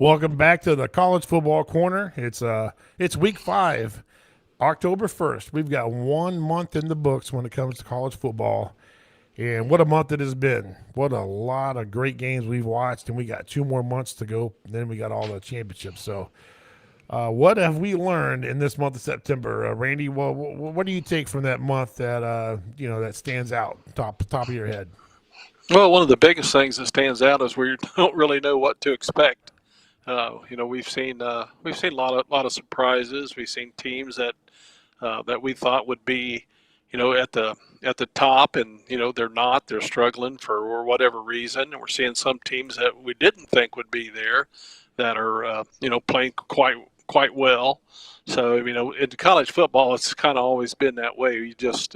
Welcome back to the College Football Corner. It's week 5, October 1st. We've got 1 month in the books when it comes to college football. And what a month it has been. What a lot of great games we've watched, and we got 2 more months to go. Then we got all the championships. So what have we learned in this month of September? Randy, what do you take from that month that stands out top of your head? Well, one of the biggest things that stands out is we don't really know what to expect. We've seen a lot of surprises. We've seen teams that we thought would be, at the top, and they're not. They're struggling for whatever reason. And we're seeing some teams that we didn't think would be there that are playing quite well. So in college football, it's kind of always been that way. We just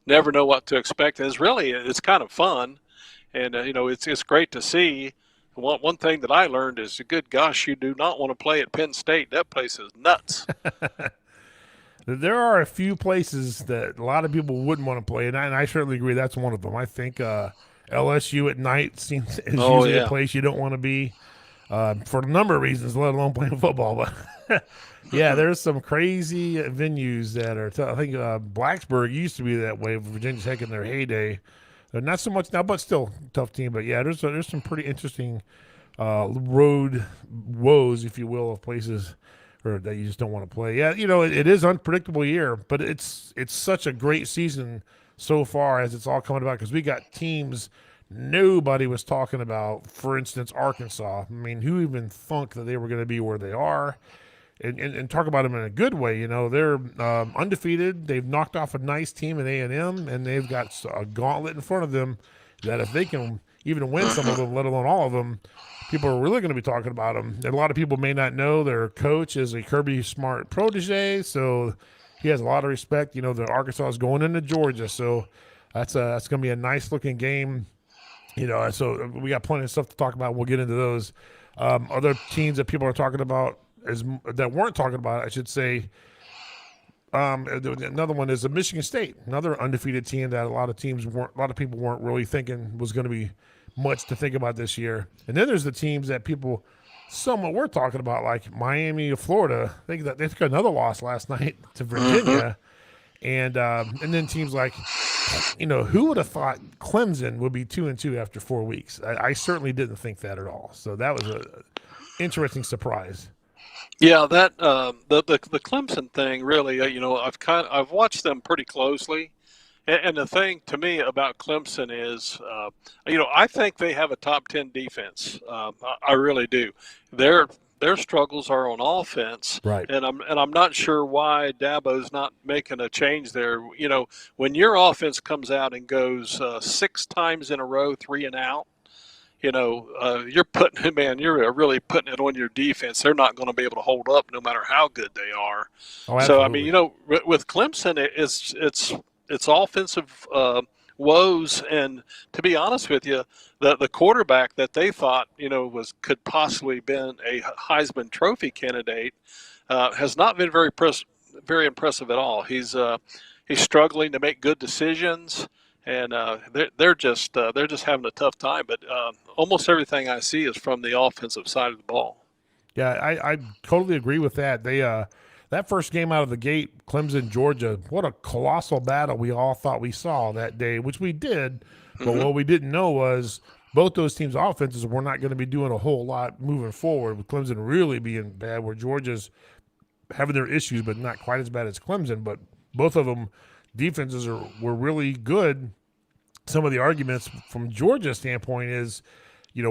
never know what to expect. And it's kind of fun, and it's great to see. One thing that I learned is, good gosh, you do not want to play at Penn State. That place is nuts. There are a few places that a lot of people wouldn't want to play, and I certainly agree that's one of them. I think LSU at night is usually a place you don't want to be for a number of reasons, let alone playing football. But yeah, there's some crazy venues that are I think Blacksburg used to be that way. Virginia Tech in their heyday. They're not so much now, but still tough team. But yeah, there's some pretty interesting road woes, if you will, of places or that you just don't want to play. Yeah, it is unpredictable year, but it's such a great season so far as it's all coming about because we got teams nobody was talking about. For instance, Arkansas. I mean, who even thunk that they were going to be where they are? And talk about them in a good way. They're undefeated. They've knocked off a nice team at A&M, and they've got a gauntlet in front of them that if they can even win some of them, let alone all of them, people are really going to be talking about them. And a lot of people may not know their coach is a Kirby Smart protege, so he has a lot of respect. The Arkansas is going into Georgia, so that's going to be a nice-looking game. So we got plenty of stuff to talk about. We'll get into those. Other teams that people are talking about that weren't talking about, I should say. Another one is Michigan State, another undefeated team that a lot of people weren't really thinking was going to be much to think about this year. And then there's the teams that people somewhat were talking about, like Miami of Florida. I think that they took another loss last night to Virginia, and then teams like, who would have thought Clemson would be 2-2 after 4 weeks? I certainly didn't think that at all. So that was a interesting surprise. Yeah, that the Clemson thing really. I've watched them pretty closely, and the thing to me about Clemson is, I think they have a top 10 defense. I really do. Their struggles are on offense, right? And I'm not sure why Dabo's not making a change there. When your offense comes out and goes 6 times in a row, 3 and out. You're really putting it on your defense. They're not going to be able to hold up no matter how good they are. Oh, so I mean, with Clemson, it's offensive woes, and to be honest with you, the quarterback that they thought could possibly been a Heisman Trophy candidate has not been very impressive at all. He's struggling to make good decisions. And they're just having a tough time. But almost everything I see is from the offensive side of the ball. Yeah, I totally agree with that. They that first game out of the gate, Clemson, Georgia, what a colossal battle we all thought we saw that day, which we did. But what we didn't know was both those teams' offenses were not going to be doing a whole lot moving forward, with Clemson really being bad, where Georgia's having their issues, but not quite as bad as Clemson. But both of them defenses were really good. Some of the arguments from Georgia's standpoint is,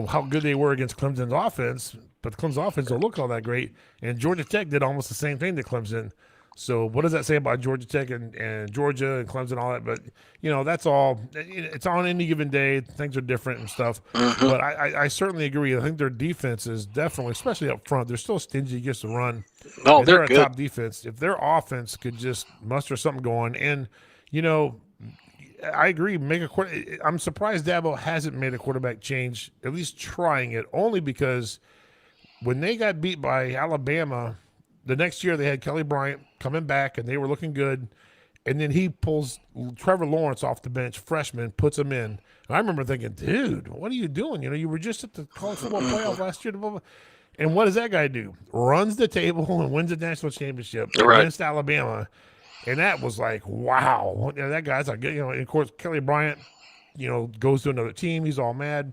how good they were against Clemson's offense, but Clemson's offense don't look all that great. And Georgia Tech did almost the same thing to Clemson. So what does that say about Georgia Tech and Georgia and Clemson and all that? But, that's all. It's on any given day. Things are different and stuff. But I certainly agree. I think their defense is definitely, especially up front, they're still stingy against the run. No, they're a good. Top defense. If their offense could just muster something going, and, I agree. I'm surprised Dabo hasn't made a quarterback change, at least trying it, only because when they got beat by Alabama, the next year they had Kelly Bryant coming back, and they were looking good. And then he pulls Trevor Lawrence off the bench, freshman, puts him in. And I remember thinking, dude, what are you doing? You were just at the college football playoff last year. Blah, blah. And what does that guy do? Runs the table and wins the national championship against Alabama. And that was like, wow. That guy's like, and of course, Kelly Bryant, goes to another team. He's all mad.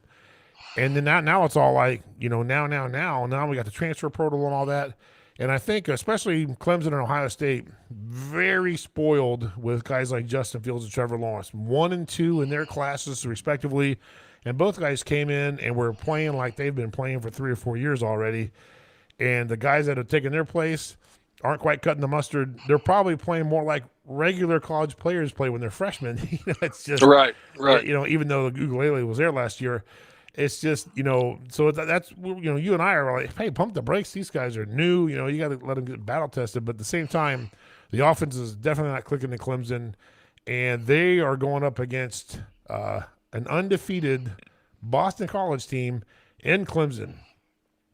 And then now it's all like, now we got the transfer portal and all that. And I think especially Clemson and Ohio State, very spoiled with guys like Justin Fields and Trevor Lawrence, 1 and 2 in their classes respectively. And both guys came in and were playing like they've been playing for 3 or 4 years already. And the guys that have taken their place aren't quite cutting the mustard. They're probably playing more like regular college players play when they're freshmen. It's just right. Even though the ukulele was there last year. It's just, so that's, you and I are like, hey, pump the brakes. These guys are new. You got to let them get battle tested. But at the same time, the offense is definitely not clicking in Clemson. And they are going up against an undefeated Boston College team in Clemson.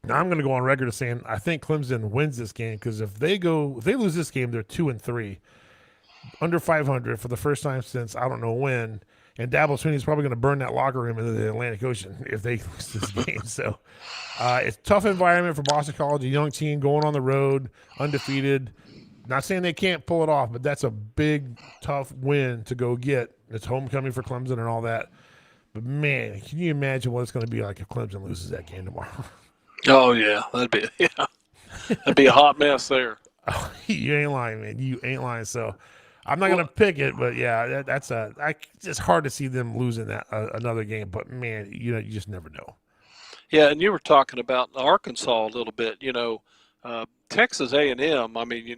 Now, I'm going to go on record as saying I think Clemson wins this game because if they lose this game, they're 2-3, under 500 for the first time since I don't know when. And Dabo Swinney's probably going to burn that locker room into the Atlantic Ocean if they lose this game. So it's a tough environment for Boston College, a young team going on the road, undefeated. Not saying they can't pull it off, but that's a big, tough win to go get. It's homecoming for Clemson and all that. But, man, can you imagine what it's going to be like if Clemson loses that game tomorrow? Oh, yeah. That'd be a hot mess there. Oh, you ain't lying, man. You ain't lying. So – I'm not going to pick it, but yeah, that's it's hard to see them losing that another game. But man, you just never know. Yeah, and you were talking about Arkansas a little bit. Texas A&M. I mean,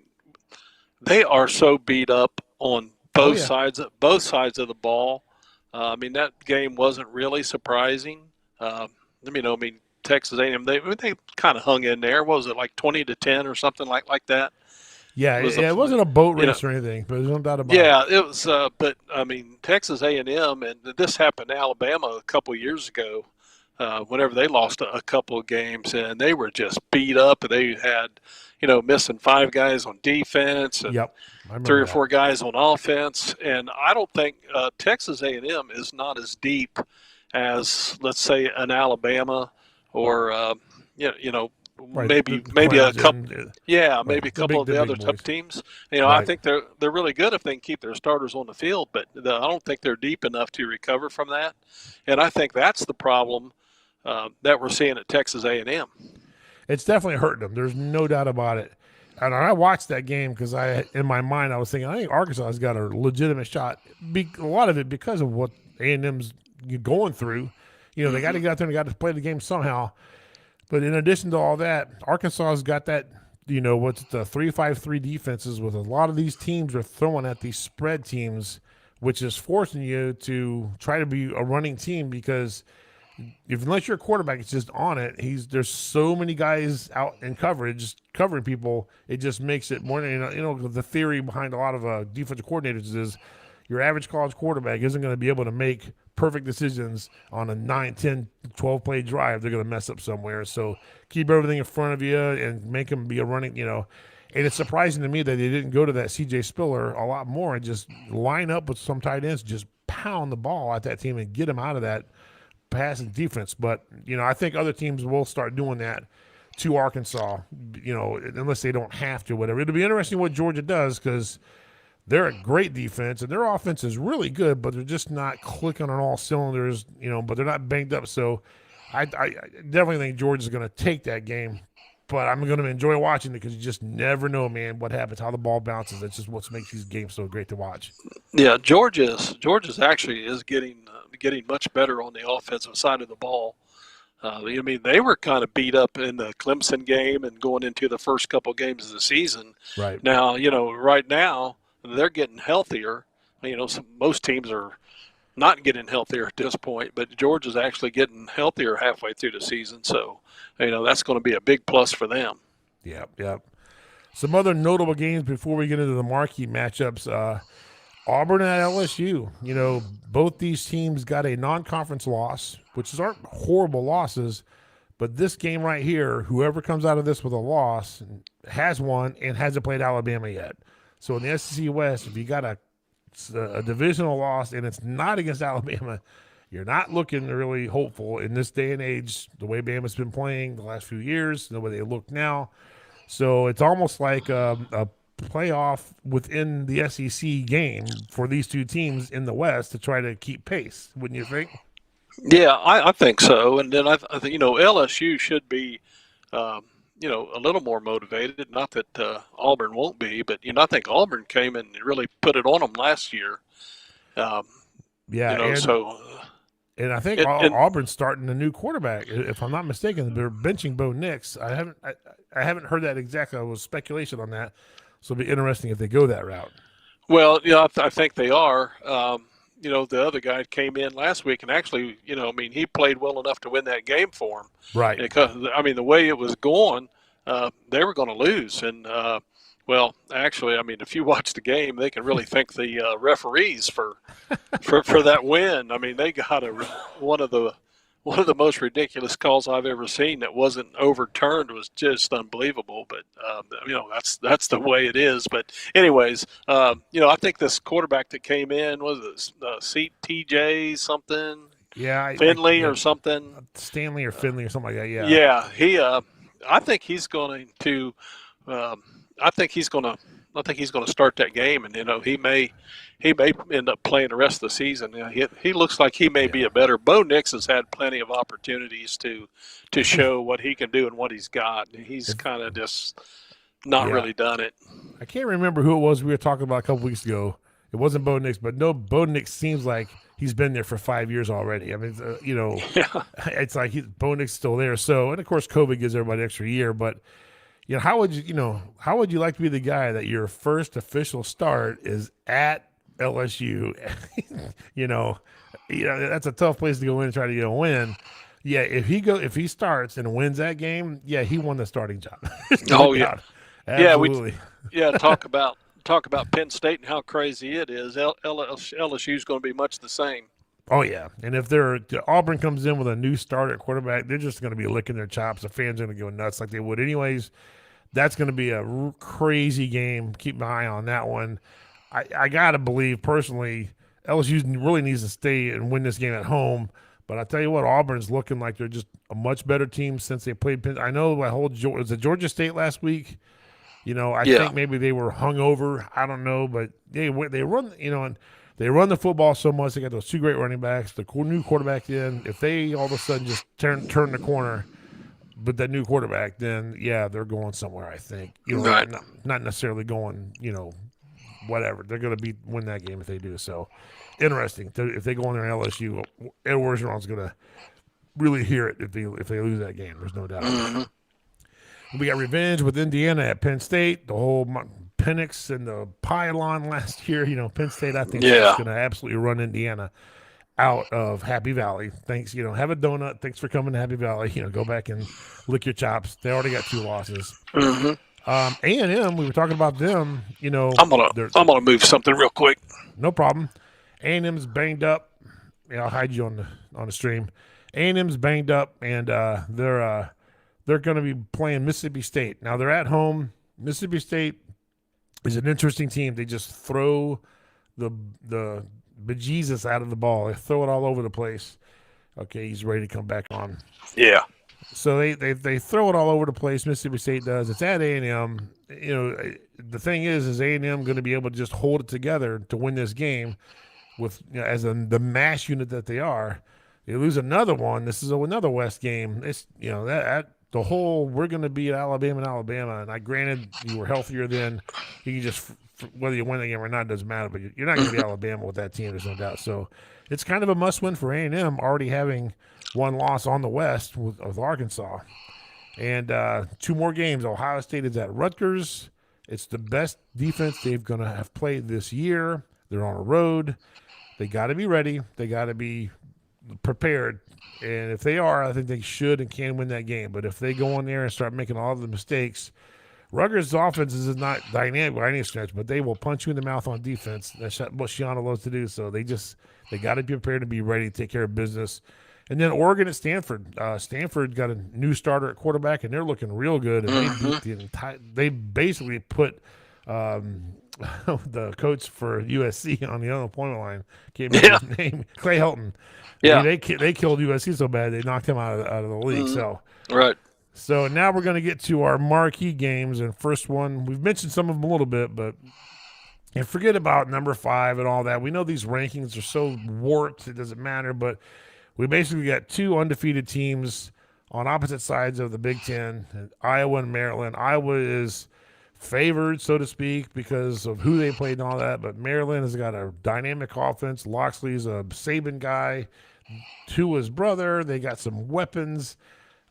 they are so beat up on both sides of the ball. I mean, that game wasn't really surprising. Texas A&M. They kind of hung in there. What was it, like 20-10 or something like that? Yeah, it wasn't a boat race or anything, but there's no doubt about it. Yeah, it was. But I mean, Texas A&M, and this happened to Alabama a couple of years ago. Whenever they lost a couple of games, and they were just beat up. They had, missing 5 guys on defense and 3 or 4 guys on offense. And I don't think Texas A&M is not as deep as, let's say, an Alabama or Right. maybe a couple, maybe a couple of the other tough teams. I think they're really good if they can keep their starters on the field, but I don't think they're deep enough to recover from that. And I think that's the problem that we're seeing at Texas A&M. It's definitely hurting them. There's no doubt about it. And I watched that game because in my mind I was thinking I think Arkansas has got a legitimate shot. A lot of it because of what A&M's going through. They got to get out there and got to play the game somehow. But in addition to all that, Arkansas has got that, what's the 3-5-3 defenses with a lot of these teams are throwing at these spread teams, which is forcing you to try to be a running team because unless your quarterback is just on it, there's so many guys out in coverage covering people, it just makes it more. The theory behind a lot of defensive coordinators is your average college quarterback isn't going to be able to make perfect decisions on a 9, 10, 12-play drive. They're going to mess up somewhere. So keep everything in front of you and make them be a running, And it's surprising to me that they didn't go to that C.J. Spiller a lot more and just line up with some tight ends, just pound the ball at that team and get them out of that passing defense. But, I think other teams will start doing that to Arkansas, unless they don't have to, whatever. It'll be interesting what Georgia does because – they're a great defense, and their offense is really good, but they're just not clicking on all cylinders, but they're not banged up. So I definitely think Georgia's going to take that game, but I'm going to enjoy watching it because you just never know, man, what happens, how the ball bounces. That's just what makes these games so great to watch. Yeah, Georgia's actually is getting much better on the offensive side of the ball. They were kind of beat up in the Clemson game and going into the first couple of games of the season. Right. Now, right now, they're getting healthier. Most teams are not getting healthier at this point, but Georgia's actually getting healthier halfway through the season. So, that's going to be a big plus for them. Yep. Some other notable games before we get into the marquee matchups. Auburn and LSU. Both these teams got a non-conference loss, which aren't horrible losses, but this game right here, whoever comes out of this with a loss has won and hasn't played Alabama yet. So in the SEC West, if you got a It's a divisional loss, and it's not against Alabama. You're not looking really hopeful in this day and age, the way Bama's been playing the last few years, the way they look now. So it's almost like a playoff within the SEC game for these two teams in the West to try to keep pace, wouldn't you think? Yeah, I think so. And then I think LSU should be, a little more motivated. Not that Auburn won't be, but I think Auburn came and really put it on them last year. Um, Yeah, and I think and Auburn's starting a new quarterback. If I'm not mistaken, they're benching Bo Nix. I haven't heard that exactly. I was speculation on that, so it'll be interesting if they go that route. well, I think they are. The other guy came in last week and actually, he played well enough to win that game for him. Right. Because the way it was going, they were going to lose. And well, actually, if you watch the game, they can really thank the referees for that win. They got one of the most ridiculous calls I've ever seen that wasn't overturned. Was just unbelievable. But that's the way it is. But anyways, I think this quarterback that came in was TJ something. Yeah, Finley or something. Stanley or Finley or something like that. Yeah. Yeah, he. I think he's going to. I think he's going to start that game, and he may end up playing the rest of the season. He looks like he may be a better. Bo Nix has had plenty of opportunities to show what he can do and what he's got. He's kind of just not really done it. I can't remember who it was we were talking about a couple weeks ago. It wasn't Bo Nix, but no, Bo Nix seems like he's been there for 5 years already. It's like Bo Nix is still there. So, and of course, COVID gives everybody an extra year, but. How would you like to be the guy that your first official start is at LSU? That's a tough place to go in and try to get a win. Yeah, if he starts and wins that game, yeah, he won the starting job. Yeah, absolutely. Talk about Penn State and how crazy it is. LSU is going to be much the same. Oh yeah, and if Auburn comes in with a new starter at quarterback, they're just going to be licking their chops. The fans are going to go nuts like they would anyways. That's going to be a crazy game. Keep my eye on that one. I got to believe personally LSU really needs to stay and win this game at home. But I tell you what, Auburn's looking like they're just a much better team since they played Penn. I know was it Georgia State last week? I think maybe they were hungover. I don't know, but they run and they run the football so much. They got those two great running backs, the new quarterback in. If they all of a sudden just turn the corner with that new quarterback, then, yeah, they're going somewhere, I think. Right. Not necessarily going, whatever. They're going to win that game if they do. So, interesting. If they go in there in LSU, Ed Orgeron's going to really hear it if they lose that game. There's no doubt. Mm-hmm. We got revenge with Indiana at Penn State. The whole Penix and the pylon last year. Penn State, I think, is going to absolutely run Indiana out of Happy Valley. Thanks, have a donut. Thanks for coming to Happy Valley. Go back and lick your chops. They already got 2 losses. Mm-hmm. A&M, we were talking about them. I'm gonna move something real quick. No problem. A&M's banged up. I'll hide you on the stream. A&M's banged up, and they're going to be playing Mississippi State. Now they're at home. Mississippi State is an interesting team. They just throw the bejesus out of the ball. They throw it all over the place. Okay, he's ready to come back on. Yeah. So they throw it all over the place. Mississippi State does. It's at A&M. The thing is A&M going to be able to just hold it together to win this game with as the mass unit that they are. They lose another one. This is another West game. It's that the whole we're going to beat Alabama. And I granted you were healthier then. You can just whether you win the game or not doesn't matter. But you're not going to be Alabama with that team. There's no doubt. So it's kind of a must-win for A&M, already having one loss on the West with Arkansas. And 2 more games. Ohio State is at Rutgers. It's the best defense they're going to have played this year. They're on a road. They got to be ready. They got to be prepared. And if they are, I think they should and can win that game. But if they go in there and start making all of the mistakes, Rutgers' offense is not dynamic by any stretch, but they will punch you in the mouth on defense. That's what Shiana loves to do. So they got to be prepared to be ready to take care of business. And then Oregon at Stanford. Stanford got a new starter at quarterback, and they're looking real good. And they basically put the coach for USC on the unemployment line. Can't Yeah. remember his name. Clay Helton. Yeah. They killed USC so bad they knocked him out of the league. Mm-hmm. Right. So now we're going to get to our marquee games. And first one, we've mentioned some of them a little bit, but and forget about number 5 and all that. We know these rankings are so warped, it doesn't matter. But we basically got 2 undefeated teams on opposite sides of the Big Ten, Iowa and Maryland. Iowa is favored, so to speak, because of who they played and all that. But Maryland has got a dynamic offense. Loxley's a Saban guy. Tua's brother. They got some weapons.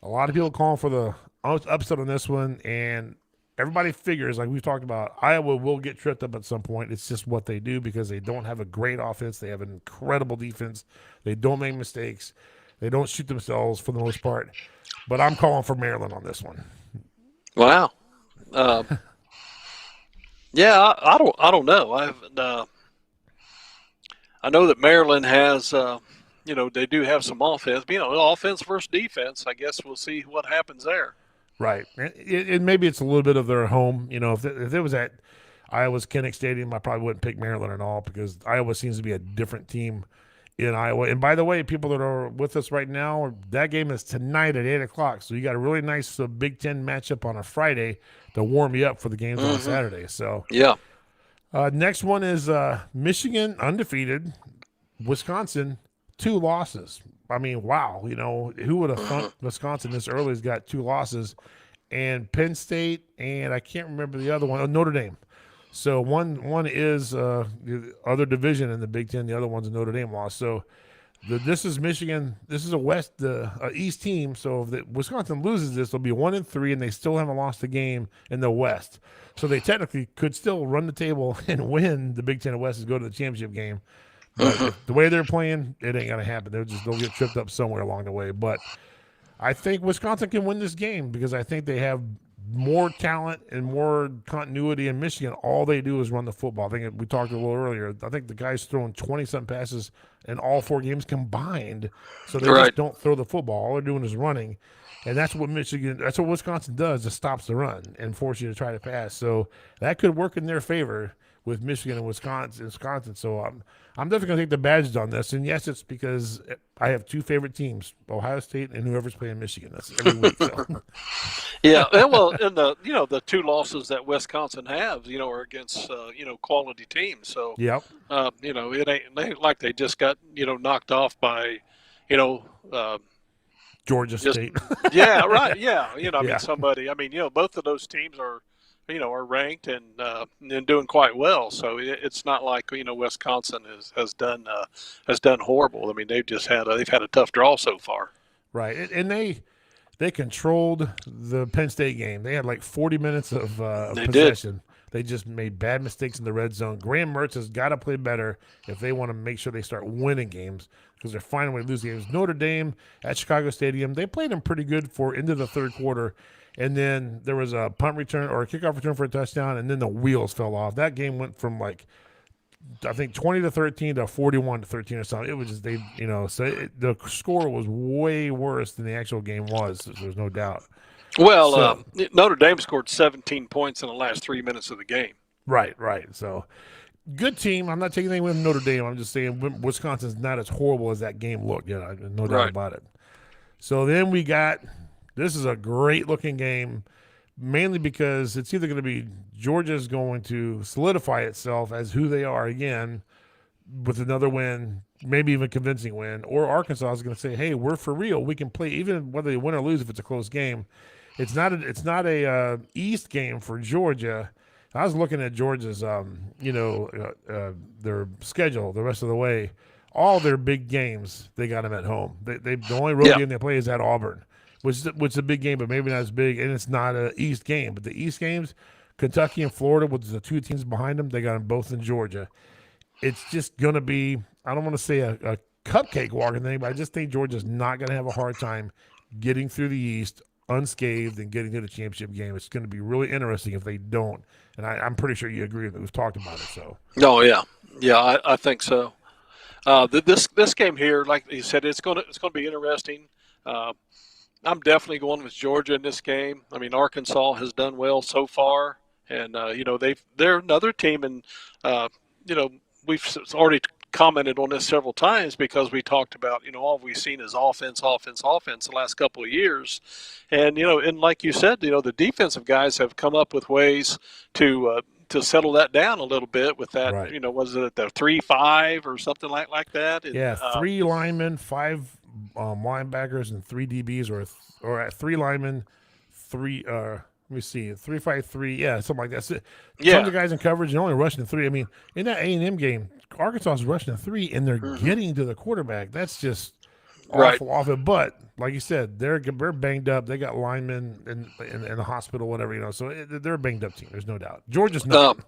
A lot of people calling for the upset on this one, and everybody figures, like we've talked about, Iowa will get tripped up at some point. It's just what they do because they don't have a great offense. They have an incredible defense. They don't make mistakes. They don't shoot themselves for the most part. But I'm calling for Maryland on this one. Wow. Yeah, I don't know. I know that Maryland has, they do have some offense. Offense versus defense. I guess we'll see what happens there. Right, and maybe it's a little bit of their home. If it was at Iowa's Kinnick Stadium, I probably wouldn't pick Maryland at all because Iowa seems to be a different team in Iowa. And by the way, people that are with us right now, that game is tonight at 8:00. So you got a really nice Big Ten matchup on a Friday to warm you up for the games on Saturday. So yeah. Next one is Michigan undefeated, Wisconsin 2 losses. I mean, wow, who would have thought Wisconsin this early has got 2 losses, and Penn State, and I can't remember the other one, Notre Dame. So one is the other division in the Big Ten, the other one's a Notre Dame loss. So this is Michigan. This is a East team. So if Wisconsin loses this, they'll be 1-3, and they still haven't lost a game in the West. So they technically could still run the table and win the Big Ten West and go to the championship game. But the way they're playing, it ain't gonna happen. They'll get tripped up somewhere along the way. But I think Wisconsin can win this game because I think they have more talent and more continuity in Michigan. All they do is run the football. I think we talked a little earlier. I think the guy's throwing 20-something passes in all 4 games combined. So they just don't throw the football. All they're doing is running. And that's what Wisconsin does, it stops the run and force you to try to pass. So that could work in their favor with Michigan and Wisconsin. So I'm definitely going to take the badges on this. And yes, it's because I have 2 favorite teams, Ohio State and whoever's playing Michigan. That's every week. So. Yeah, well, and the 2 losses that Wisconsin has, are against quality teams. So yep. It ain't like they just got knocked off by Georgia State. Yeah, right. Yeah, somebody. Both of those teams are ranked and doing quite well. So it's not like Wisconsin has done horrible. They've had a tough draw so far. Right, and they controlled the Penn State game. They had like 40 minutes of possession. They just made bad mistakes in the red zone. Graham Mertz has got to play better if they want to make sure they start winning games because they're finding a way to lose games. Notre Dame at Chicago Stadium, they played them pretty good for into the third quarter. And then there was a punt return or a kickoff return for a touchdown, and then the wheels fell off. That game went from I think 20-13 to 41-13 or something. It was just the score was way worse than the actual game was. There's no doubt. Well, Notre Dame scored 17 points in the last 3 minutes of the game. Right. So good team. I'm not taking anything with Notre Dame. I'm just saying Wisconsin's not as horrible as that game looked. No doubt about it. So then we got. This is a great-looking game, mainly because it's either going to be Georgia's going to solidify itself as who they are again with another win, maybe even a convincing win, or Arkansas is going to say, hey, we're for real. We can play even whether they win or lose if it's a close game. It's not a East game for Georgia. I was looking at Georgia's, their schedule the rest of the way. All their big games, they got them at home. The only road game they play is at Auburn. Which is a big game, but maybe not as big, and it's not an East game. But the East games, Kentucky and Florida, with the 2 teams behind them, they got them both in Georgia. It's just going to be, I don't want to say a cupcake walking thing, but I just think Georgia's not going to have a hard time getting through the East unscathed and getting to the championship game. It's going to be really interesting if they don't, and I'm pretty sure you agree with it. We've talked about it. So. Oh, yeah. Yeah, I think so. This game here, like you said, it's going to be interesting. I'm definitely going with Georgia in this game. Arkansas has done well so far, And they're another team, and we've already commented on this several times because we talked about all we've seen is offense the last couple of years. And and like you said, the defensive guys have come up with ways to settle that down a little bit with that. Right. Was it the 3-5 or something like that? And yeah, 3 linemen, 5 linebackers, and 3 DBs, or at 3 linemen, three. Let me see, 3-5-3. Yeah, something like that. So, tons of guys in coverage and only rushing 3. I mean, in that A&M game, Arkansas is rushing 3, and they're getting to the quarterback. That's just awful, awful. But like you said, they're banged up. They got linemen in the hospital, whatever. So they're a banged up team. There's no doubt. Georgia's not.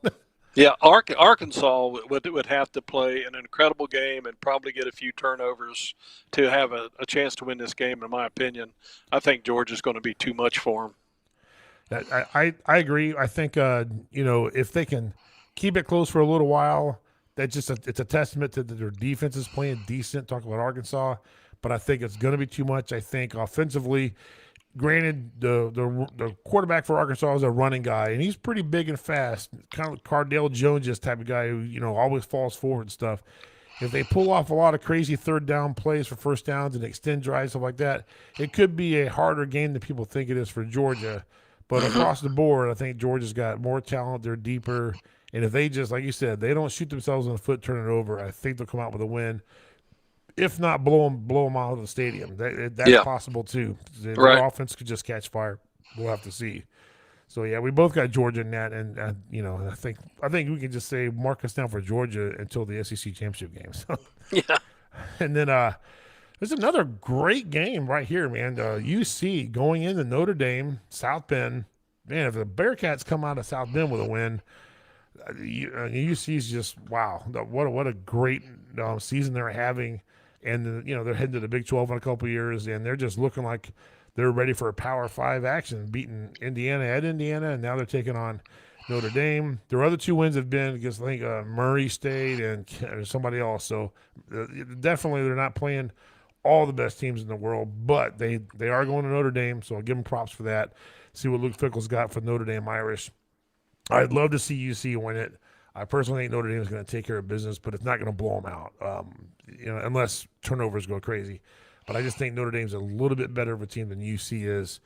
Yeah, Arkansas would have to play an incredible game and probably get a few turnovers to have a chance to win this game, in my opinion. I think Georgia's going to be too much for them. I agree. I think if they can keep it close for a little while, it's a testament to their defense is playing decent. Talk about Arkansas, but I think it's going to be too much. I think offensively, granted, the quarterback for Arkansas is a running guy, and he's pretty big and fast, kind of Cardale Jones type of guy who always falls forward and stuff. If they pull off a lot of crazy third down plays for first downs and extend drives, stuff like that, it could be a harder game than people think it is for Georgia. But across the board, I think Georgia's got more talent. They're deeper. And if they just, like you said, they don't shoot themselves in the foot, turn it over, I think they'll come out with a win. If not, blow them out of the stadium. That's possible, too. Their offense could just catch fire. We'll have to see. So, yeah, we both got Georgia in that. And, I think we can just say mark us down for Georgia until the SEC championship game. So. Yeah. And then there's another great game right here, man. UC going into Notre Dame, South Bend. Man, if the Bearcats come out of South Bend with a win, UC's just, wow. What a great season they're having. And, they're heading to the Big 12 in a couple of years, and they're just looking like they're ready for a Power 5 action, beating Indiana at Indiana, and now they're taking on Notre Dame. Their other 2 wins have been against, I think, Murray State and somebody else. So definitely they're not playing all the best teams in the world, but they are going to Notre Dame, so I'll give them props for that. See what Luke Fickell's got for Notre Dame Irish. I'd love to see UC win it. I personally think Notre Dame is going to take care of business, but it's not going to blow them out, unless turnovers go crazy. But I just think Notre Dame's a little bit better of a team than UC is.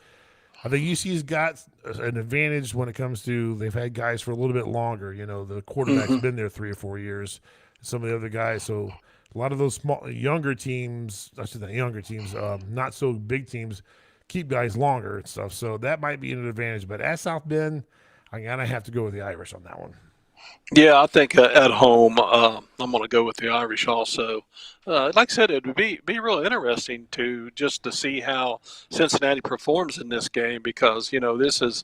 I think UC's got an advantage when it comes to they've had guys for a little bit longer. The quarterback's been there 3 or 4 years. Some of the other guys, so a lot of those younger teams, not so big teams, keep guys longer and stuff. So that might be an advantage. But at South Bend, I'm going to have to go with the Irish on that one. Yeah, I think at home, I'm going to go with the Irish also. Like I said, it would be real interesting to see how Cincinnati performs in this game because this is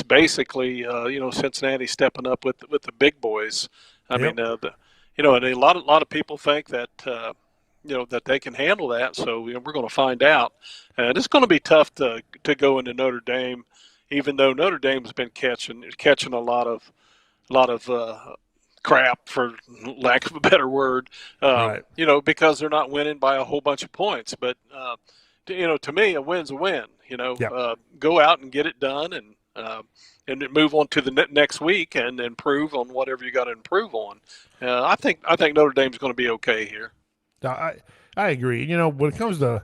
basically Cincinnati stepping up with the big boys. I mean, and a lot of people think that that they can handle that. So we're going to find out. And it's going to be tough to go into Notre Dame, even though Notre Dame's been catching a lot of crap, for lack of a better word, right. Because they're not winning by a whole bunch of points. But, to me, a win's a win. Go out and get it done and move on to the next week and improve on whatever you got to improve on. I think Notre Dame's going to be okay here. I agree. When it comes to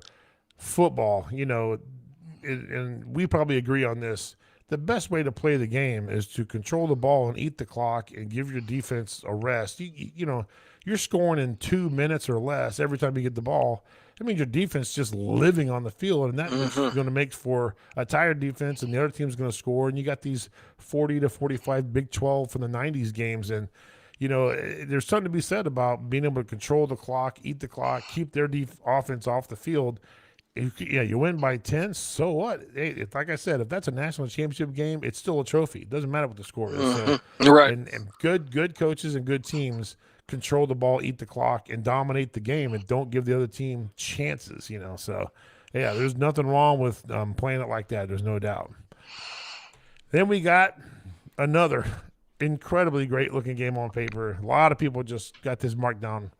football, and we probably agree on this, the best way to play the game is to control the ball and eat the clock and give your defense a rest. You're scoring in 2 minutes or less every time you get the ball. That means your defense just living on the field, and that is going to make for a tired defense, and the other team's going to score. And you got these 40 to 45 Big 12 from the 90s games, and there's something to be said about being able to control the clock, eat the clock, keep their offense off the field. You win by 10, so what? Hey, like I said, if that's a national championship game, it's still a trophy. It doesn't matter what the score is. So, right. And good coaches and good teams control the ball, eat the clock, and dominate the game, and don't give the other team chances. So yeah, there's nothing wrong with playing it like that. There's no doubt. Then we got another incredibly great looking game on paper. A lot of people just got this marked down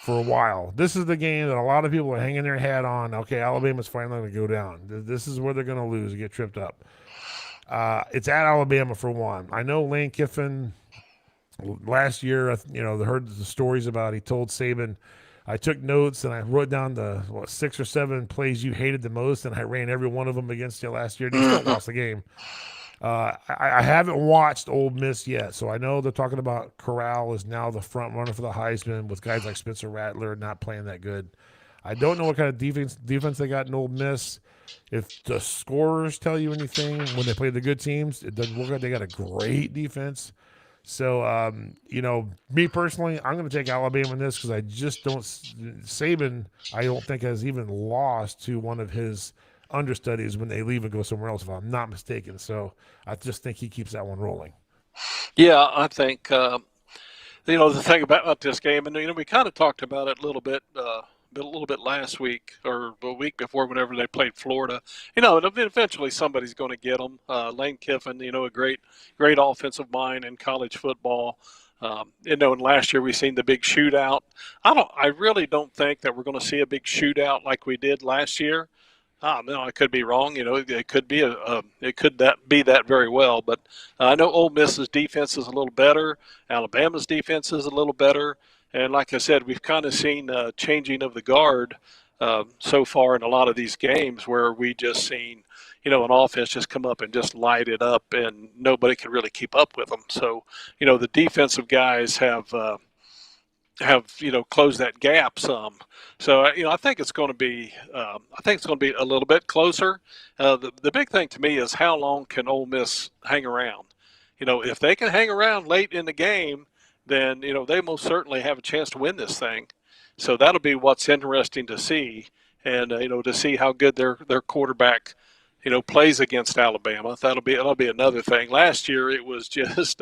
for a while. This is the game that a lot of people are hanging their hat on. Okay, Alabama's finally going to go down. This is where they're going to lose and get tripped up. It's at Alabama for one. I know Lane Kiffin last year, heard the stories about he told Saban, I took notes and I wrote down the 6 or 7 plays you hated the most, and I ran every one of them against you last year, and he still lost the game. I haven't watched Ole Miss yet, so I know they're talking about Corral is now the front runner for the Heisman with guys like Spencer Rattler not playing that good. I don't know what kind of defense they got in Ole Miss. If the scorers tell you anything when they play the good teams, it doesn't look like they got a great defense. So, me personally, I'm going to take Alabama in this because I just don't. Saban, I don't think has even lost to one of his understudies when they leave and go somewhere else, if I'm not mistaken. So I just think he keeps that one rolling. Yeah, I think the thing about this game, and we kind of talked about it a little bit last week or the week before, whenever they played Florida. And eventually somebody's going to get them. Lane Kiffin, a great offensive mind in college football. And last year we seen the big shootout. I really don't think that we're going to see a big shootout like we did last year. No, I could be wrong. It could be be that very well. But I know Ole Miss's defense is a little better. Alabama's defense is a little better. And like I said, we've kind of seen changing of the guard so far in a lot of these games where we just seen, an offense just come up and just light it up, and nobody can really keep up with them. So, the defensive guys have closed that gap some. So I think it's going to be a little bit closer. The big thing to me is how long can Ole Miss hang around? If they can hang around late in the game, then they most certainly have a chance to win this thing. So that'll be what's interesting to see, and to see how good their quarterback plays against Alabama. That'll be another thing. Last year it was just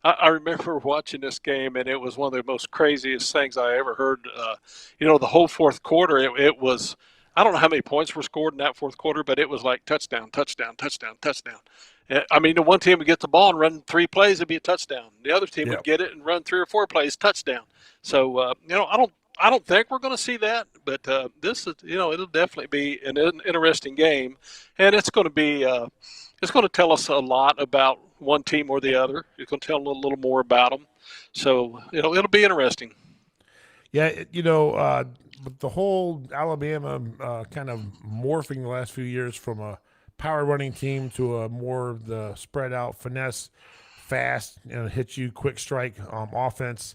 I remember watching this game, and it was one of the most craziest things I ever heard. The whole fourth quarter, it was, I don't know how many points were scored in that fourth quarter, but it was like touchdown, touchdown, touchdown, touchdown. I mean, the one team would get the ball and run 3 plays, it'd be a touchdown. The other team would get it and run 3 or 4 plays, touchdown. So, I don't think we're going to see that, but this is, it'll definitely be an interesting game, and it's going to be, it's going to tell us a lot about one team or the other. It's going to tell a little more about them. So, it'll be interesting. Yeah, the whole Alabama kind of morphing the last few years from a power running team to a more the spread out finesse, fast, hit you quick strike offense.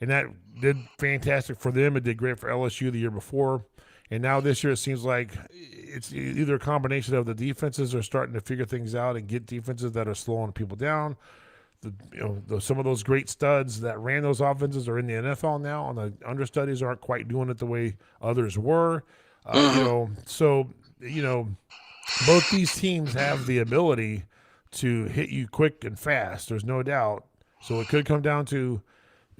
And that did fantastic for them. It did great for LSU the year before. And now this year it seems like it's either a combination of the defenses are starting to figure things out and get defenses that are slowing people down. Some of those great studs that ran those offenses are in the NFL now, and the understudies aren't quite doing it the way others were. Both these teams have the ability to hit you quick and fast. There's no doubt. So it could come down to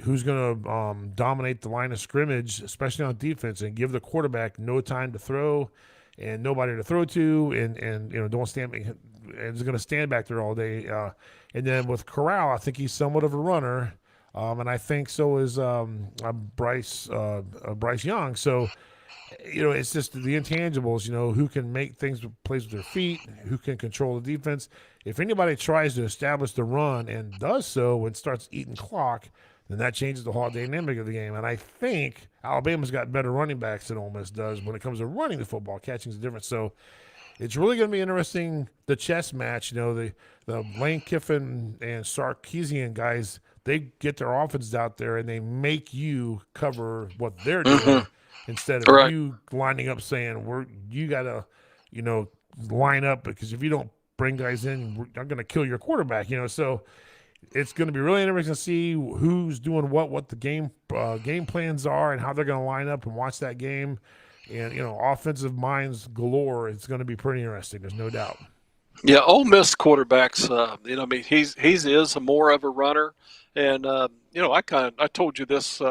who's going to dominate the line of scrimmage, especially on defense, and give the quarterback no time to throw and nobody to throw to, and don't stand and is going to stand back there all day. And then with Corral, I think he's somewhat of a runner, and I think so is Bryce Young. So it's just the intangibles. Who can make plays with their feet, who can control the defense. If anybody tries to establish the run and does so and starts eating clock, then that changes the whole dynamic of the game. And I think Alabama's got better running backs than Ole Miss does when it comes to running the football. Catching's different. So it's really going to be interesting, the chess match. The Lane Kiffin and Sarkisian guys, they get their offenses out there and they make you cover what they're doing instead of you lining up saying, you got to, line up, because if you don't bring guys in, I'm going to kill your quarterback, So it's going to be really interesting to see who's doing what the game plans are, and how they're going to line up and watch that game. And, offensive minds galore. It's going to be pretty interesting. There's no doubt. Yeah, Ole Miss quarterbacks, he is more of a runner. And, I told you this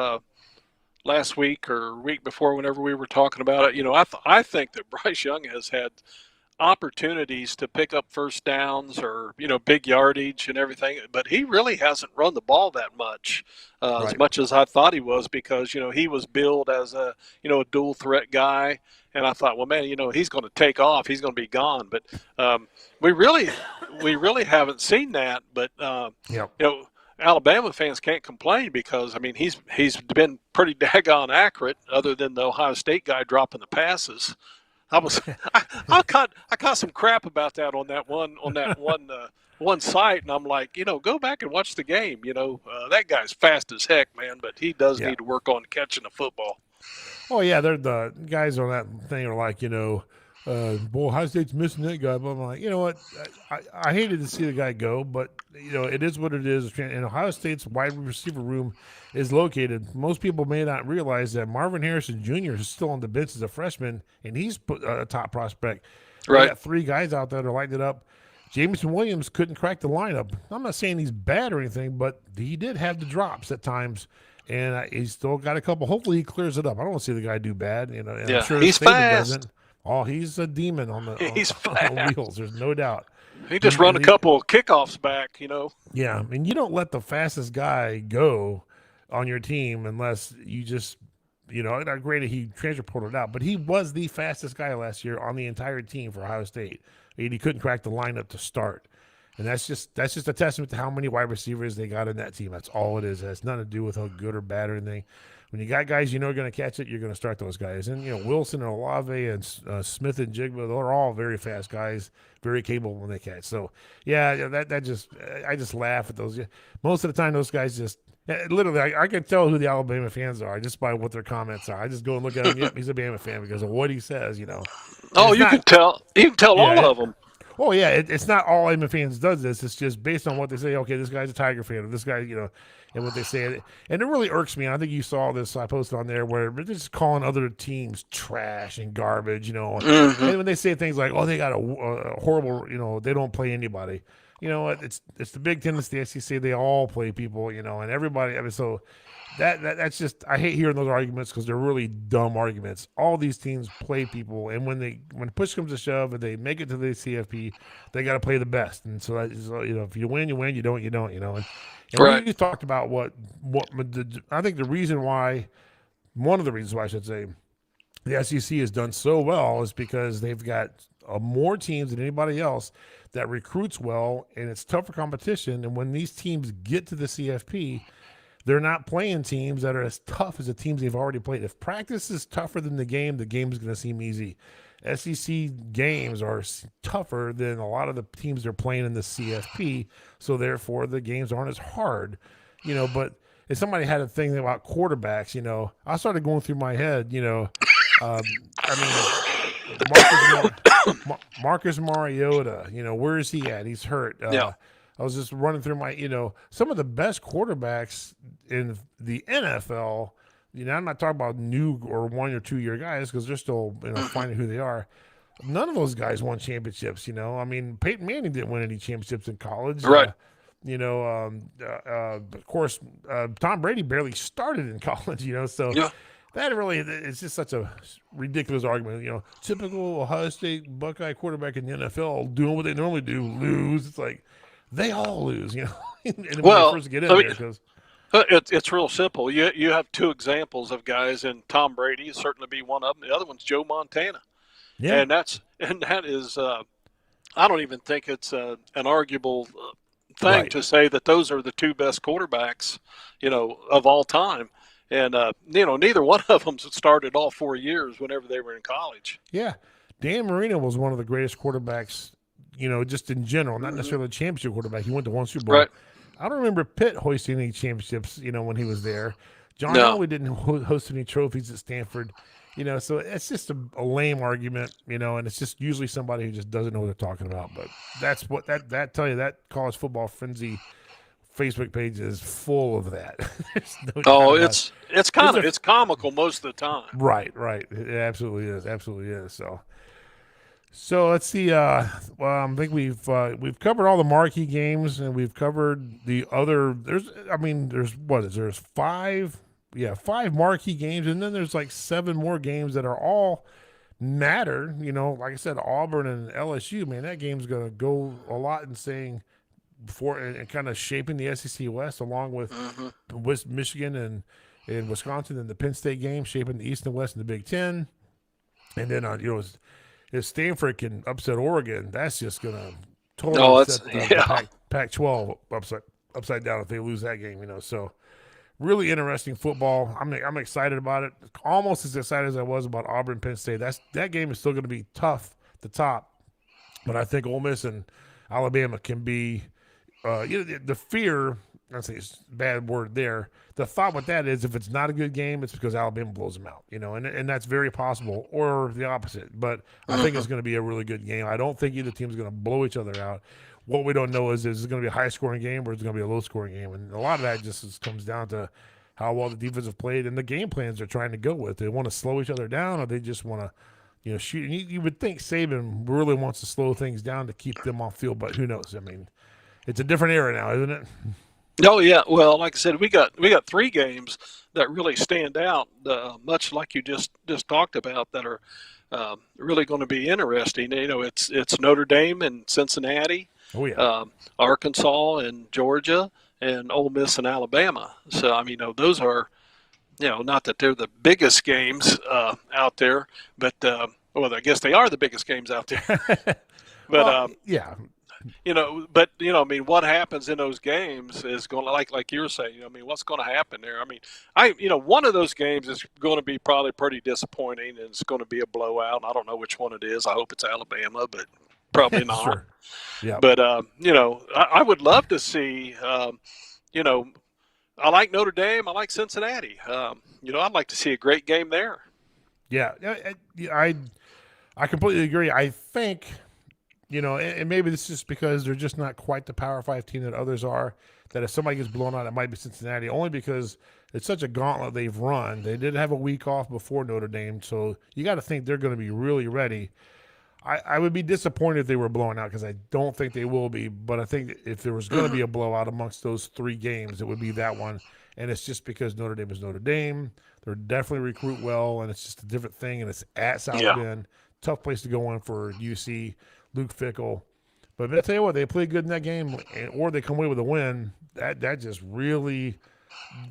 last week or week before whenever we were talking about it. I think that Bryce Young has had opportunities to pick up first downs or big yardage and everything, but he really hasn't run the ball that much as much as I thought he was, because he was billed as a a dual threat guy, and I thought, well, man, he's going to take off. He's going to be gone. But we really haven't seen that. But Yep. Alabama fans can't complain because he's been pretty daggone accurate, other than the Ohio State guy dropping the passes. I caught some crap about that on that one site, and I'm like, go back and watch the game. That guy's fast as heck, man, but he does need to work on catching the football. Oh yeah, they're the guys on that thing are like, boy, Ohio State's missing that guy. But I'm like, you know what? I hated to see the guy go, but it is what it is. And Ohio State's wide receiver room is located. Most people may not realize that Marvin Harrison Jr. is still on the bench as a freshman, and he's a top prospect. Right. They got 3 guys out there to light it up. Jameson Williams couldn't crack the lineup. I'm not saying he's bad or anything, but he did have the drops at times. And he's still got a couple. Hopefully, he clears it up. I don't want to see the guy do bad. And I'm sure he's fast. Doesn't. Oh, he's a demon on the wheels. There's no doubt. He just run a couple of kickoffs back, Yeah, I mean, you don't let the fastest guy go on your team unless you just, not great. He transfer portaled out, but he was the fastest guy last year on the entire team for Ohio State. He couldn't crack the lineup to start. And that's just a testament to how many wide receivers they got in that team. That's all it is. It has nothing to do with how good or bad or anything. When you got guys are going to catch it, you're going to start those guys. And, Wilson and Olave and Smith and Jigba, they're all very fast guys, very capable when they catch. So, yeah, I just laugh at those. Most of the time, those guys just literally, I can tell who the Alabama fans are just by what their comments are. I just go and look at him. Yep, he's a Bama fan because of what he says, Oh, you can tell. You can tell all of them. Oh, yeah, it's not all Alabama fans does this. It's just based on what they say. Okay, this guy's a Tiger fan, or this guy, and what they say. And it really irks me. I think you saw this I posted on there where they're just calling other teams trash and garbage, And when they say things like, oh, they got a horrible, they don't play anybody. You know what? It's the Big Ten, it's the SEC. They all play people, and everybody. So that's just, I hate hearing those arguments because they're really dumb arguments. All these teams play people, and when push comes to shove and they make it to the CFP, they got to play the best. And so if you win, you win. You don't, you don't. And right. We talked about what I think one of the reasons why I should say the SEC has done so well is because they've got more teams than anybody else that recruits well, and it's tougher competition. And when these teams get to the CFP, they're not playing teams that are as tough as the teams they've already played. If practice is tougher than the game is going to seem easy. SEC games are tougher than a lot of the teams they're playing in the CFP, so therefore the games aren't as hard. But if somebody had a thing about quarterbacks, I started going through my head, Marcus Mariota, where is he at? He's hurt. I was just running through my, some of the best quarterbacks in the NFL. I'm not talking about new or 1 or 2 year guys because they're still, finding who they are. None of those guys won championships. Peyton Manning didn't win any championships in college. Right. Of course, Tom Brady barely started in college. So. Yeah. That really, it's just such a ridiculous argument. Typical Ohio State Buckeye quarterback in the NFL doing what they normally do, lose. It's like they all lose, and when they first get in there, because it's real simple. You have 2 examples of guys, and Tom Brady is certainly be one of them. The other one's Joe Montana, and that is I don't even think it's an arguable thing to say that those are the 2 best quarterbacks, of all time. And, neither one of them started all 4 years whenever they were in college. Yeah. Dan Marino was one of the greatest quarterbacks, just in general, not necessarily a championship quarterback. He went to 1 Super Bowl. Right. I don't remember Pitt hoisting any championships, when he was there. John Elway didn't host any trophies at Stanford, so it's just a lame argument, and it's just usually somebody who just doesn't know what they're talking about. But that's what that tell you, that college football frenzy Facebook page is full of that. It's comical most of the time. Right. It absolutely is. So let's see. I think we've covered all the marquee games, and we've covered the other. There's 5 marquee games, and then there's like 7 more games that are all matter. Like I said, Auburn and LSU. Man, that game's gonna go a lot in saying. And kind of shaping the SEC West along with West Michigan and Wisconsin and the Penn State game, shaping the East and West in the Big Ten. And then if Stanford can upset Oregon, that's just gonna totally No, that's upset the yeah. Pac-12 upside down if they lose that game. So really interesting football. I'm excited about it. Almost as excited as I was about Auburn Penn State. That game is still going to be tough at the top, but I think Ole Miss and Alabama can be. The fear. I'd say it's a bad word there. The thought with that is if it's not a good game, it's because Alabama blows them out. And that's very possible, or the opposite. But I think it's going to be a really good game. I don't think either team's going to blow each other out. What we don't know is it going to be a high scoring game or is it going to be a low scoring game? And a lot of that comes down to how well the defense have played and the game plans they're trying to go with. They want to slow each other down, or they just want to shoot. And you would think Saban really wants to slow things down to keep them off field, but who knows? I mean, it's a different era now, isn't it? Oh yeah. Well, like I said, we got 3 games that really stand out, much like you just talked about, that are really going to be interesting. It's Notre Dame and Cincinnati, Oh yeah. Arkansas and Georgia, and Ole Miss and Alabama. So I mean, those are, not that they're the biggest games out there, but well, I guess they are the biggest games out there. But Well, yeah. I mean, what happens in those games is going to, like you were saying, I mean, what's going to happen there? I mean, one of those games is going to be probably pretty disappointing, and it's going to be a blowout. I don't know which one it is. I hope it's Alabama, but probably not. Sure. Yeah. But I would love to see, I like Notre Dame. I like Cincinnati. I'd like to see a great game there. Yeah. I completely agree. I think and maybe this is just because they're just not quite the Power 5 team that others are, that if somebody gets blown out, it might be Cincinnati, only because it's such a gauntlet they've run. They did have a week off before Notre Dame, so you got to think they're going to be really ready. I would be disappointed if they were blown out because I don't think they will be, but I think if there was going to be a blowout amongst those 3 games, it would be that one, and it's just because Notre Dame is Notre Dame. They're definitely recruit well, and it's just a different thing, and it's at South Bend. Tough place to go in for UC. Luke Fickell. But I tell you what, they play good in that game, or they come away with a win. That just really,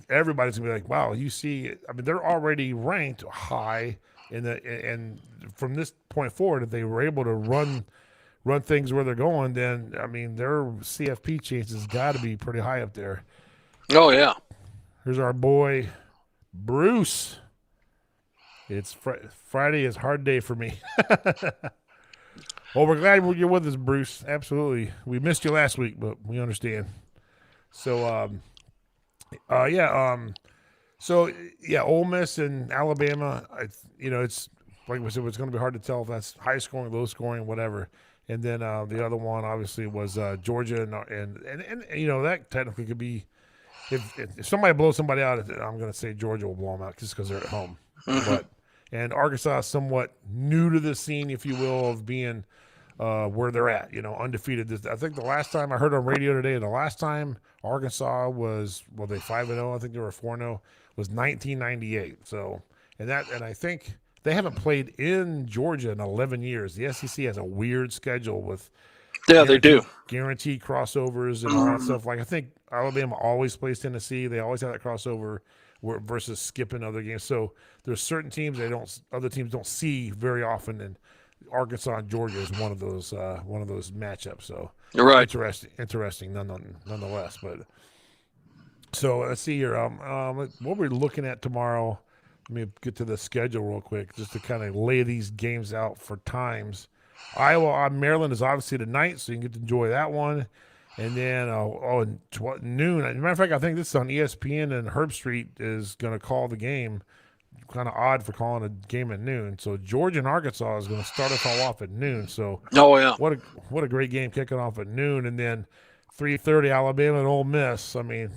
everybody's gonna be like, wow. You see, I mean, they're already ranked high and from this point forward, if they were able to run things where they're going, then I mean, their CFP chances got to be pretty high up there. Oh yeah. Here's our boy Bruce. It's Friday is hard day for me. Well, we're glad you're with us, Bruce. Absolutely. We missed you last week, but we understand. So, Ole Miss and Alabama, it's like we said, it's going to be hard to tell if that's high scoring, low scoring, whatever. And then the other one, obviously, was Georgia. And that technically could be, if somebody blows somebody out, I'm going to say Georgia will blow them out just because they're at home. And Arkansas is somewhat new to the scene, if you will, of being where they're at, undefeated. I think the last time I heard on radio today, the last time Arkansas was, they 5-0, I think they were 4-0, was 1998. So, and I think they haven't played in Georgia in 11 years. The SEC has a weird schedule with they do guaranteed crossovers and all that stuff. Like I think Alabama always plays Tennessee. They always have that crossover versus skipping other games. So there's certain teams other teams don't see very often, and Arkansas and Georgia is one of those matchups. So you're right. Interesting nonetheless. But so let's see here. What we're looking at tomorrow. Let me get to the schedule real quick just to kind of lay these games out for times. Maryland is obviously tonight, so you can get to enjoy that one. And then, noon. As a matter of fact, I think this is on ESPN, and Herb Street is going to call the game. Kind of odd for calling a game at noon. So Georgia and Arkansas is going to start us all off at noon. So, what a great game kicking off at noon, and then 3:30 Alabama and Ole Miss. I mean,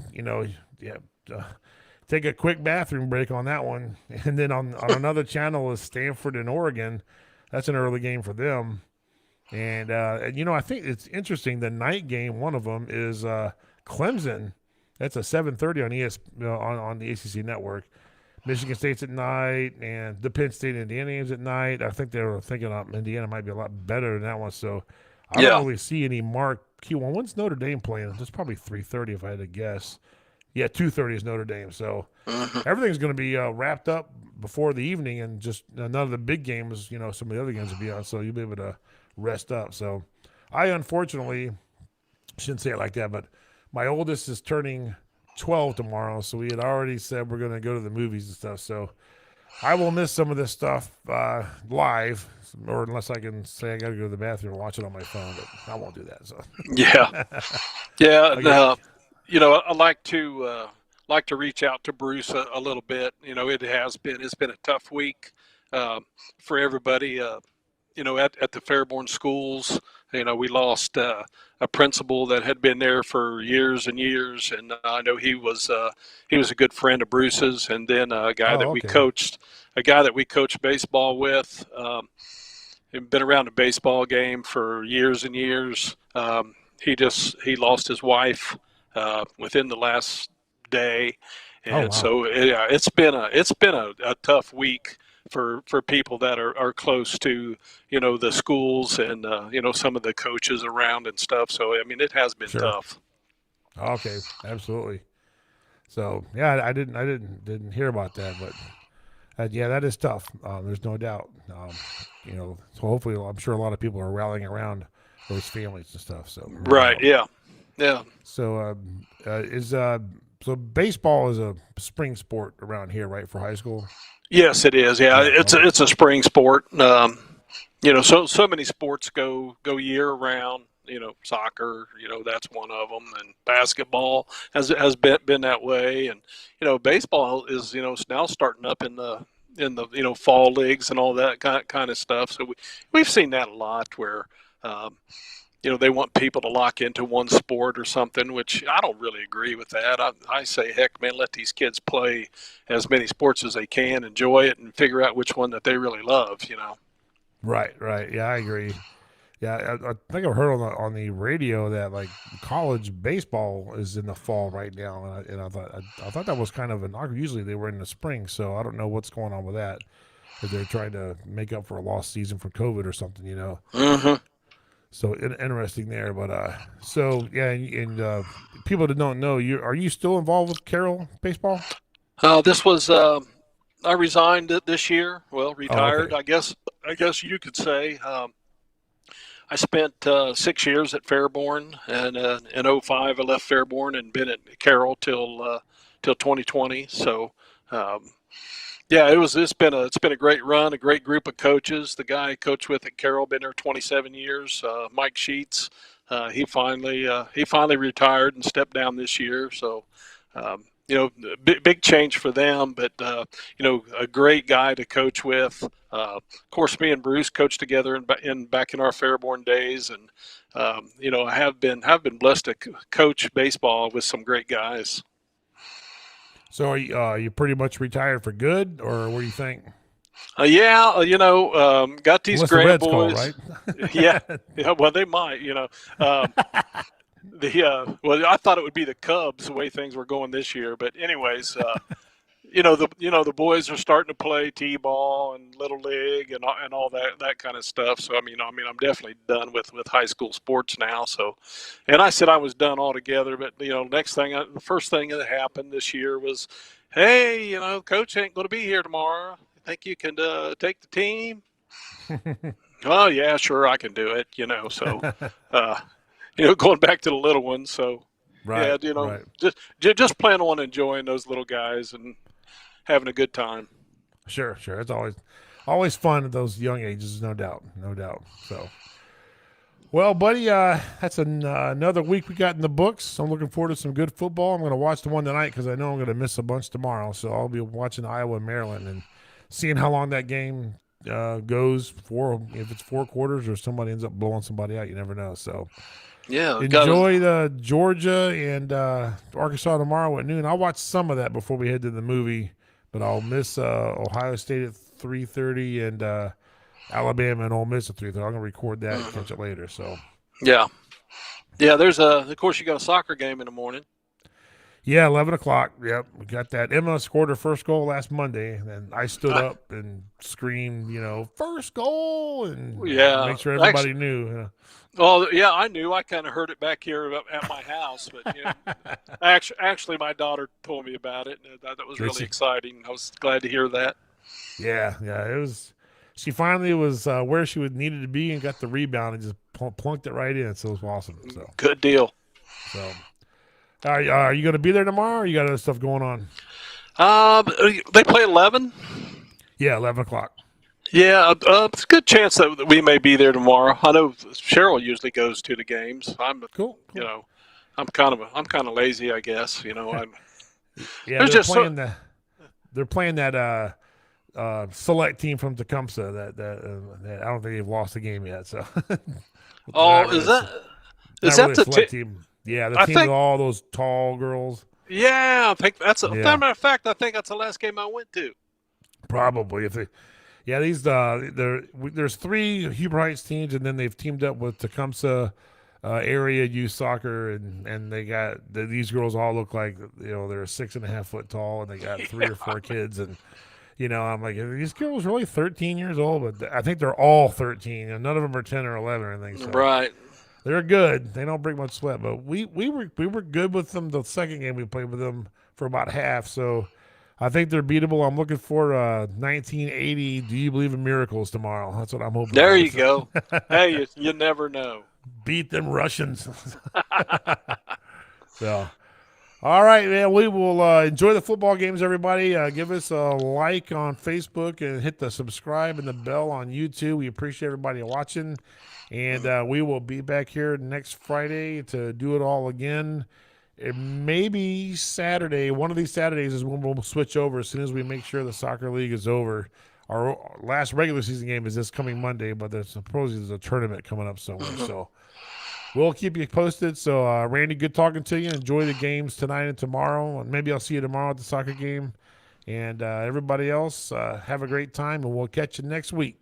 take a quick bathroom break on that one, and then on another channel is Stanford and Oregon. That's an early game for them. And I think it's interesting. The night game, one of them is Clemson. That's a 7:30 on the ACC network. Michigan State's at night, and the Penn State Indiana game's at night. I think they were thinking Indiana might be a lot better than that one. So I don't really see any mark. Q1. When's Notre Dame playing? It's probably 3:30 if I had to guess. Yeah, 2:30 is Notre Dame. So everything's going to be wrapped up before the evening, and just none of the big games, some of the other games will be on, so you'll be able to rest up. So I unfortunately shouldn't say it like that, but my oldest is turning 12 tomorrow, so we had already said we're going to go to the movies and stuff. So I will miss some of this stuff live, or unless I can say I got to go to the bathroom and watch it on my phone, but I won't do that. So Yeah, yeah. okay. I like to reach out to Bruce a little bit. It's been a tough week for everybody. At the Fairborn schools, we lost a principal that had been there for years and years, and I know he was a good friend of Bruce's, and then Oh, okay. a guy that we coached baseball with. He'd been around a baseball game for years and years. He lost his wife within the last day, Oh, and wow. so it's been a tough week for people that are close to the schools and some of the coaches around and stuff. So I mean, it has been Sure. tough. Okay, absolutely. So yeah, I didn't hear about that, but yeah, that is tough. There's no doubt. So hopefully, I'm sure a lot of people are rallying around those families and stuff. So no Right? doubt. Yeah. Yeah. So is so baseball is a spring sport around here, right, for high school? Yes, it is. Yeah, Yeah. Okay. it's a spring sport. So many sports go year round. Soccer. That's one of them, and basketball has been that way. And baseball is now starting up in the fall leagues and all that kind of stuff. So we've seen that a lot where. They want people to lock into one sport or something, which I don't really agree with that. I say, heck, man, let these kids play as many sports as they can, enjoy it, and figure out which one that they really love. Right. Right. Yeah, I agree. Yeah, I think I've heard on the radio that like college baseball is in the fall right now, and I thought that was kind of an usually they were in the spring, so I don't know what's going on with that. If they're trying to make up for a lost season for COVID or something. Mm-hmm. So interesting there, but so yeah, and people that don't know, are you still involved with Carroll baseball? This was I resigned this year. Well, Oh, retired, okay. I guess. I guess you could say. I spent 6 years at Fairborn, and in '05 I left Fairborn and been at Carroll till 2020. So um, yeah, it's been a great run, a great group of coaches. The guy I coached with at Carroll been there 27 years. Mike Sheets, he finally retired and stepped down this year. So big change for them, but a great guy to coach with. Of course, me and Bruce coached together back in our Fairborn days, and I have been blessed to coach baseball with some great guys. So are you pretty much retired for good, or what do you think? Yeah, got these Unless the grand Reds call, boys. right? Yeah, yeah. Well, they might. Um, I thought it would be the Cubs the way things were going this year, but anyways, the boys are starting to play t-ball and little league and all that kind of stuff. So I'm definitely done with high school sports now. So, and I said I was done altogether, but the first thing that happened this year was, hey, coach ain't going to be here tomorrow. Think you can take the team? Oh yeah, sure, I can do it. Uh, going back to the little ones. So yeah, Right, right. just plan on enjoying those little guys and having a good time. Sure, sure. It's always fun at those young ages, no doubt, no doubt. So, well, buddy, that's another week we got in the books. I'm looking forward to some good football. I'm going to watch the one tonight because I know I'm going to miss a bunch tomorrow. So I'll be watching Iowa and Maryland and seeing how long that game goes for. If it's 4 quarters or somebody ends up blowing somebody out, you never know. So Yeah, got to. enjoy the Georgia and Arkansas tomorrow at noon. I'll watch some of that before we head to the movie, but I'll miss Ohio State at 3:30 and Alabama and Ole Miss at 3:30. I'm gonna record that and catch it later. So Yeah, yeah. Of course, you got a soccer game in the morning. yeah, 11 o'clock. Yep, we got that. Emma scored her first goal last Monday, and I stood up and screamed, first goal, and Yeah, make sure actually, everybody knew. Oh yeah, I knew. I kind of heard it back here at my house, but actually, my daughter told me about it, and that was Did really she? exciting. I was glad to hear that. Yeah, yeah. It was. She finally was where she would needed to be and got the rebound and just plunked it right in. So it was awesome. Good deal. So are you going to be there tomorrow? Or you got other stuff going on? They play 11. Yeah, 11 o'clock. Yeah, it's a good chance that we may be there tomorrow. I know Cheryl usually goes to the games. Cool, You cool. know, I'm kind of lazy, I guess. I'm Yeah, there's just so. they're playing that select team from Tecumseh that I don't think they've lost a game yet. So they're not Oh, really is not that really a the select team. Yeah, the I team with think all those tall girls. yeah, I think that's a Yeah, matter of fact. I think that's the last game I went to. probably if they. Yeah, there's three Huber Heights teams, and then they've teamed up with Tecumseh area youth soccer, and they got these girls all look like they're 6.5 foot tall, and they got three or four kids, and I'm like, are these girls really 13 years old? But I think they're all 13, and none of them are 10 or 11 or anything. So Right. they're good. They don't bring much sweat, but we were good with them. The second game we played with them for about half, so I think they're beatable. I'm looking for 1980. Do you believe in miracles tomorrow? That's what I'm hoping There for. you So. go. Hey, you never know. Beat them Russians. So. All right, man. We will enjoy the football games, everybody. Give us a like on Facebook and hit the subscribe and the bell on YouTube. We appreciate everybody watching. And we will be back here next Friday to do it all again. It may be Saturday. One of these Saturdays is when we'll switch over as soon as we make sure the soccer league is over. Our last regular season game is this coming Monday, but supposedly there's a tournament coming up somewhere. So we'll keep you posted. So, Randy, good talking to you. Enjoy the games tonight and tomorrow. And maybe I'll see you tomorrow at the soccer game. And everybody else, have a great time, and we'll catch you next week.